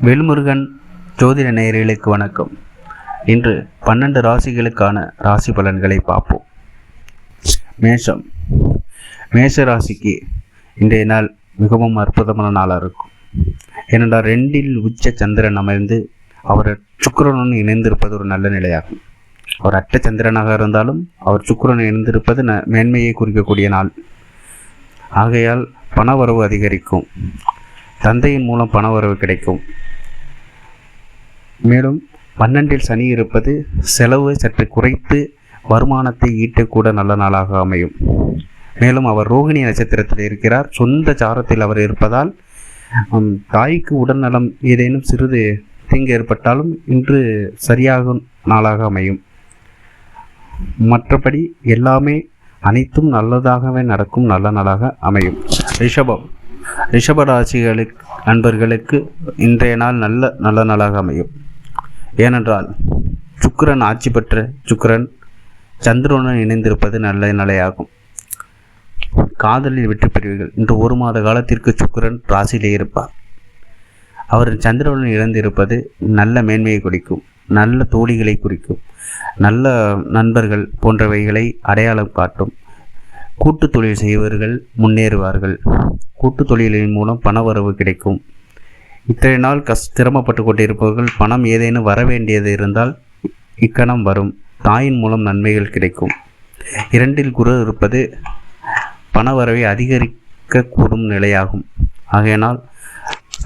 வேல்முருகன் ஜோதிட நேயர்களுக்கு வணக்கம். இன்று 12 ராசிகளுக்கான ராசி பலன்களை பார்ப்போம். மேஷம். மேஷ ராசிக்கு இன்றைய நாள் மிகவும் அற்புதமான நாளாக இருக்கும். ஏனென்றால் 2இல் உச்ச சந்திரன் அமைந்து அவர் சுக்கிரனுடன் இணைந்திருப்பது ஒரு நல்ல நிலையாகும். அவர் அட்ட சந்திரனாக இருந்தாலும் அவர் சுக்கிரன் இணைந்திருப்பது மேன்மையை குறிக்கக்கூடிய நாள். ஆகையால் பணவரவு அதிகரிக்கும். தந்தையின் மூலம் பணவரவு கிடைக்கும். மேலும் 12இல் சனி இருப்பது செலவு சற்று குறைத்து வருமானத்தை ஈட்டக்கூட நல்ல நாளாக அமையும். மேலும் அவர் ரோகிணி நட்சத்திரத்தில் இருக்கிறார். சொந்த சாரத்தில் அவர் இருப்பதால் தாய்க்கு உடல்நலம் ஏதேனும் சிறிது தீங்கு ஏற்பட்டாலும் இன்று சரியாகும் நாளாக அமையும். மற்றபடி எல்லாமே அனைத்தும் நல்லதாகவே நடக்கும் நல்ல நாளாக அமையும். ரிஷபம். ரிஷப ராசிகளுக்கு நண்பர்களுக்கு இன்றைய நாள் நல்ல நாளாக அமையும். ஏனென்றால் சுக்கிரன் ஆட்சி பெற்ற சுக்கிரன் சந்திரனுடன் இணைந்திருப்பது நல்ல நிலையாகும். காதலில் வெற்றி பெறுவீர்கள். இன்று 1 மாத காலத்திற்கு சுக்கிரன் ராசியிலே இருப்பார். அவர் சந்திரனுடன் இணைந்திருப்பது நல்ல மேன்மையை குறிக்கும், நல்ல தோழிகளை குறிக்கும், நல்ல நண்பர்கள் போன்றவைகளை அடையாளம் காட்டும். கூட்டு தொழில் செய்வர்கள் முன்னேறுவார்கள். கூட்டு தொழிலின் மூலம் பணவரவு கிடைக்கும். இத்தனை நாள் சிரமப்பட்டு கொண்டிருப்பவர்கள் பணம் ஏதேனும் வர வேண்டியது இருந்தால் இக்கணம் வரும். தாயின் மூலம் நன்மைகள் கிடைக்கும். 2இல் குரு இருப்பது பணவரவை அதிகரிக்கக்கூடும் நிலையாகும். ஆகையினால்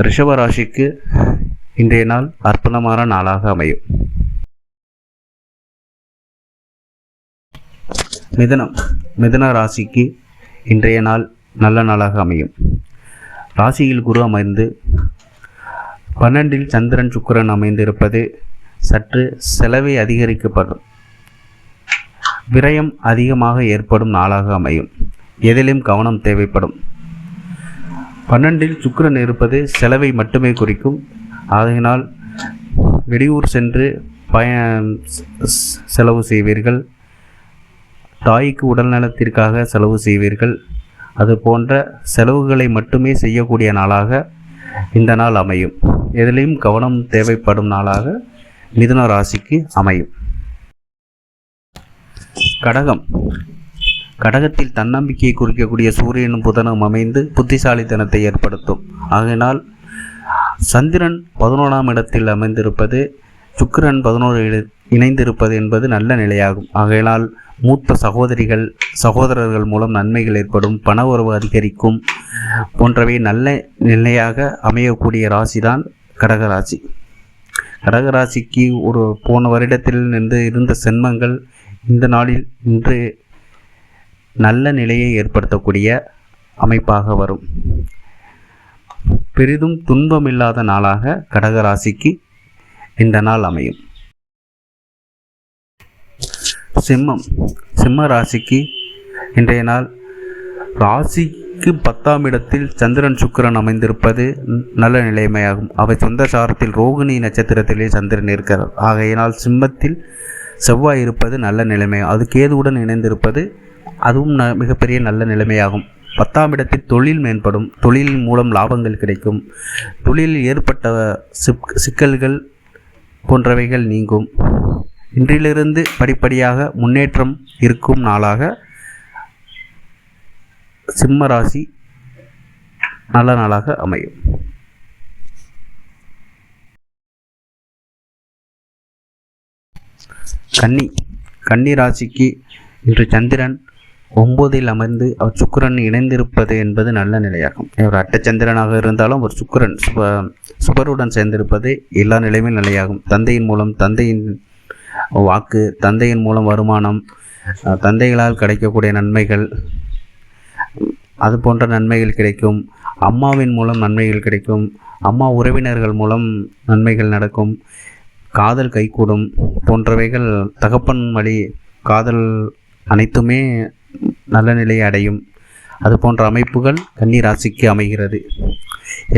ரிஷபராசிக்கு இன்றைய நாள் அற்புதமான நாளாக அமையும். மிதுனம். மிதுன ராசிக்கு இன்றைய நாள் நல்ல நாளாக அமையும். ராசியில் குரு அமைந்து 12இல் சந்திரன் சுக்கிரன் அமைந்திருப்பது சற்று செலவை அதிகரிக்கப்படும். விரயம் அதிகமாக ஏற்படும் நாளாக அமையும். எதிலும் கவனம் தேவைப்படும். 12இல் சுக்கிரன் இருப்பது செலவை மட்டுமே குறிக்கும். ஆகையினால் வெளியூர் சென்று செலவு செய்வீர்கள். தாய்க்கு உடல் நலத்திற்காக செலவு செய்வீர்கள். அது போன்ற செலவுகளை மட்டுமே செய்யக்கூடிய நாளாக இந்த நாள் அமையும். எதிலையும் கவனம் தேவைப்படும் நாளாக மிதுன ராசிக்கு அமையும். கடகம். கடகத்தில் தன்னம்பிக்கையை குறிக்கக்கூடிய சூரியனும் புதனும் அமைந்து புத்திசாலித்தனத்தை ஏற்படுத்தும். ஆகையினால் சந்திரன் 11ஆம் இடத்தில் அமைந்திருப்பது சுக்கிரன் 11 இணைந்திருப்பது என்பது நல்ல நிலையாகும். ஆகையினால் மூத்த சகோதரர்கள் மூலம் நன்மைகள் ஏற்படும், பண உறவு அதிகரிக்கும் போன்றவை நல்ல நிலையாக அமையக்கூடிய ராசிதான் கடகராசி. கடகராசிக்கு ஒரு போன வருடத்தில் நின்று இருந்த சென்மங்கள் இந்த நாளில் இன்று நல்ல நிலையை ஏற்படுத்தக்கூடிய அமைப்பாக வரும். பெரிதும் துன்பமில்லாத நாளாக கடகராசிக்கு இந்த நாள் அமையும். சிம்மம். சிம்ம ராசிக்கு இன்றைய நாள் ராசிக்கு 10ஆம் இடத்தில் சந்திரன் சுக்கிரன் அமைந்திருப்பது நல்ல நிலைமையாகும். அவை சொந்த சாரத்தில் ரோகிணி நட்சத்திரத்திலே சந்திரன் இருக்கிறார். ஆகையினால் சிம்மத்தில் செவ்வாய் இருப்பது நல்ல நிலைமை. அது கேதுவுடன் இணைந்திருப்பது அதுவும் மிகப்பெரிய நல்ல நிலைமையாகும். 10ஆம் இடத்தில் தொழில் மேம்படும். தொழிலின் மூலம் லாபங்கள் கிடைக்கும். தொழிலில் ஏற்பட்ட சிக்கல்கள் போன்றவைகள் நீங்கும். இன்றிலிருந்து படிப்படியாக முன்னேற்றம் இருக்கும் நாளாக சிம்ம ராசி நல்ல நாளாக அமையும். கன்னி. கன்னி ராசிக்கு இன்று சந்திரன் 9இல் அமர்ந்து அவர் சுக்கிரன் இணைந்திருப்பது என்பது நல்ல நிலையாகும். இவர் அட்டச்சந்திரனாக இருந்தாலும் அவர் சுக்கிரன் சுபருடன் சேர்ந்திருப்பது எல்லா நிலையுமே நிலையாகும். தந்தையின் மூலம் தந்தையின் வாக்கு, தந்தையின் மூலம் வருமானம், தந்தைகளால் கிடைக்கக்கூடிய நன்மைகள், அது போன்ற நன்மைகள் கிடைக்கும். அம்மாவின் மூலம் நன்மைகள் கிடைக்கும். அம்மா உறவினர்கள் மூலம் நன்மைகள் நடக்கும். காதல் கைகூடும் போன்றவைகள், தகப்பன் வழி காதல் அனைத்துமே நல்ல நிலையை அடையும். அது போன்ற அமைப்புகள் கன்னி ராசிக்கு அமைகிறது.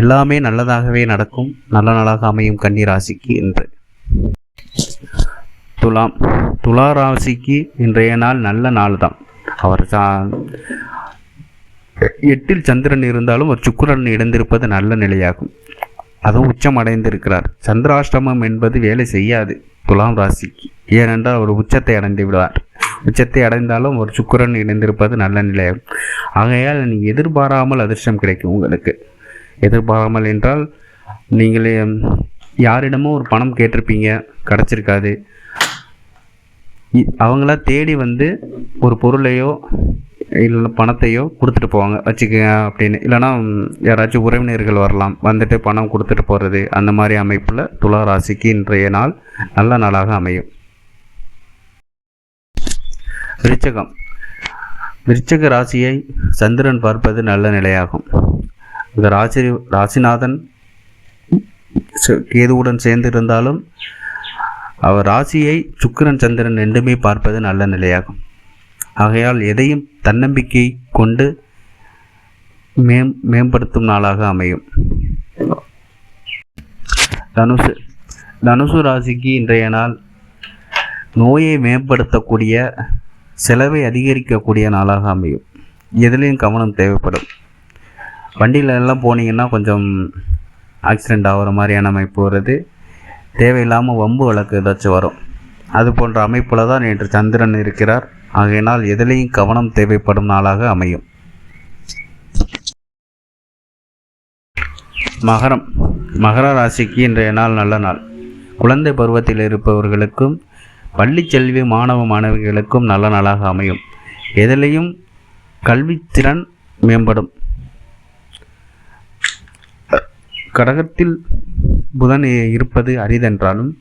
எல்லாமே நல்லதாகவே நடக்கும். நல்ல நாளாக அமையும் கன்னி ராசிக்கு என்று. துலாம். துலா ராசிக்கு இன்றைய நாள் நல்ல நாள் தான். அவர் 8இல் சந்திரன் இருந்தாலும் ஒரு சுக்கிரன் இணைந்திருப்பது நல்ல நிலையாகும். அதுவும் உச்சம் அடைந்திருக்கிறார். சந்திராஷ்டமம் என்பது வேலை செய்யாது துலாம் ராசிக்கு. ஏனென்றால் அவர் உச்சத்தை அடைந்து விடுவார். உச்சத்தை அடைந்தாலும் ஒரு சுக்கிரன் இணைந்திருப்பது நல்ல நிலையம். ஆகையால் நீங்கள் எதிர்பாராமல் அதிர்ஷ்டம் கிடைக்கும். உங்களுக்கு எதிர்பாராமல் என்றால் நீங்களே யாரிடமும் ஒரு பணம் கேட்டிருப்பீங்க, கிடச்சிருக்காது. அவங்களா தேடி வந்து ஒரு பொருளையோ இல்லை பணத்தையோ கொடுத்துட்டு போவாங்க, வச்சுக்கங்க அப்படின்னு. இல்லைனா யாராச்சும் உறவினர்கள் வரலாம், வந்துட்டு பணம் கொடுத்துட்டு போகிறது. அந்த மாதிரி அமைப்பில் துலா ராசிக்கு இன்றைய நாள் நல்ல நாளாக அமையும். விருச்சகம். விருச்சக ராசியை சந்திரன் பார்ப்பது நல்ல நிலையாகும். இந்த ராசிநாதன் கேதுவுடன் சேர்ந்து இருந்தாலும் அவர் ராசியை சுக்கிரன் சந்திரன் ரெண்டுமே பார்ப்பது நல்ல நிலையாகும். ஆகையால் எதையும் தன்னம்பிக்கை கொண்டு மேம்படுத்தும் நாளாக அமையும். தனுசு ராசிக்கு இன்றைய நாள் நோயை மேம்படுத்தக்கூடிய, செலவை அதிகரிக்கக்கூடிய நாளாக அமையும். எதுலேயும் கவனம் தேவைப்படும். வண்டியில் எல்லாம் போனீங்கன்னா கொஞ்சம் ஆக்சிடெண்ட் ஆகிற மாதிரியான அமைப்பு வருது. தேவையில்லாமல் வம்பு வழக்கு ஏதாச்சும் வரும். அது போன்ற அமைப்பில் தான் நேற்று சந்திரன் இருக்கிறார். ஆகையினால் எதிலையும் கவனம் தேவைப்படும் நாளாக அமையும். மகர ராசிக்கு இன்றைய நாள் நல்ல நாள். குழந்தை பருவத்தில் இருப்பவர்களுக்கும் பள்ளி செல்வி மாணவ மாணவிகளுக்கும் நல்ல நாளாக அமையும். எதிலையும் கல்வித்திறன் மேம்படும். கடகத்தில் புதன் இருப்பது அரிதென்றாலும்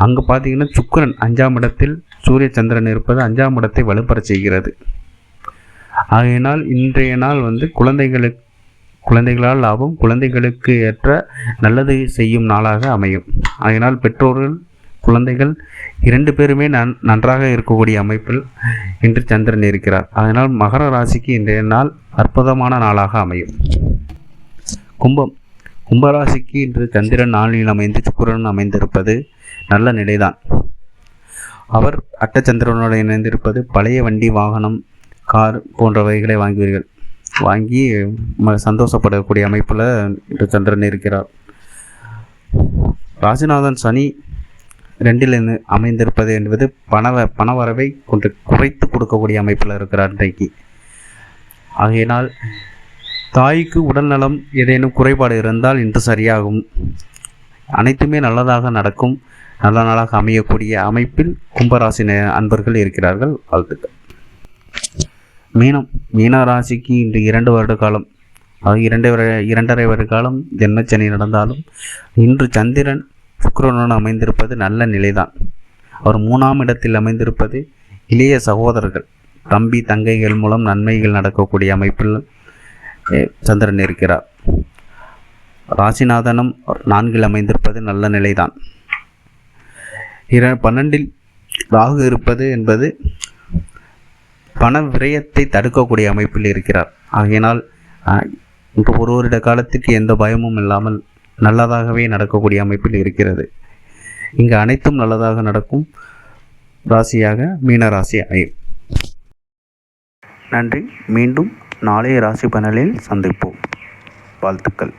அங்கு பார்த்தீங்கன்னா சுக்கிரன் 5ஆம் இடத்தில் சூரிய சந்திரன் இருப்பது 5ஆம் இடத்தை வலுப்பெற செய்கிறது. ஆகையினால் இன்றைய நாள் குழந்தைகளால் லாபம், குழந்தைகளுக்கு ஏற்ற நல்லது செய்யும் நாளாக அமையும். ஆகையினால் பெற்றோர்கள் குழந்தைகள் 2 பேருமே நன்றாக இருக்கக்கூடிய அமைப்பில் இன்று சந்திரன் இருக்கிறார். அதனால் மகர ராசிக்கு இன்றைய நாள் அற்புதமான நாளாக அமையும். கும்பராசிக்கு இன்று சந்திரன் நாளில் அமைந்து சுக்கிரன் அமைந்திருப்பது நல்ல நிலைதான். அவர் அட்டச்சந்திரனோடு இணைந்திருப்பது பழைய வண்டி, வாகனம், கார் போன்றவைகளை வாங்கி சந்தோஷப்படக்கூடிய அமைப்பில் இன்று சந்திரன் இருக்கிறார். ராசிநாதன் சனி 2ல் அமைந்திருப்பது என்பது பணவரவை குறைத்து கொடுக்கக்கூடிய அமைப்பில் இருக்கிறார் இன்றைக்கு. ஆகையினால் தாய்க்கு உடல்நலம் ஏதேனும் குறைபாடு இருந்தால் இன்று சரியாகும். அனைத்துமே நல்லதாக நடக்கும். நல்ல நாளாக அமையக்கூடிய அமைப்பில் கும்பராசி அன்பர்கள் இருக்கிறார்கள். வாழ்த்துக்கள். மீன ராசிக்கு இன்று 2 வருட காலம், அது 2.5 வருட காலம் ஜென்மச்சனி நடந்தாலும் இன்று சந்திரன் சுக்கிரனுடன் அமைந்திருப்பது நல்ல நிலைதான். அவர் 3ஆம் இடத்தில் அமைந்திருப்பது இளைய சகோதரர்கள், தம்பி தங்கைகள் மூலம் நன்மைகள் நடக்கக்கூடிய அமைப்பில் சந்திரன் இருக்கிறார். ராசிநாதனும் 4ல் அமைந்திருப்பது நல்ல நிலைதான். 12ல் ராகு இருப்பது என்பது பண விரயத்தை தடுக்கக்கூடிய அமைப்பில் இருக்கிறார். ஆகையினால் இன்று ஒரு வருட காலத்திற்கு எந்த பயமும் இல்லாமல் நல்லதாகவே நடக்கக்கூடிய அமைப்பில் இருக்கிறது. இங்கு அனைத்தும் நல்லதாக நடக்கும் ராசியாக மீன ராசி அமையும். நன்றி. மீண்டும் நாளைய ராசி பலனில் சந்திப்போம். வாழ்த்துக்கள்.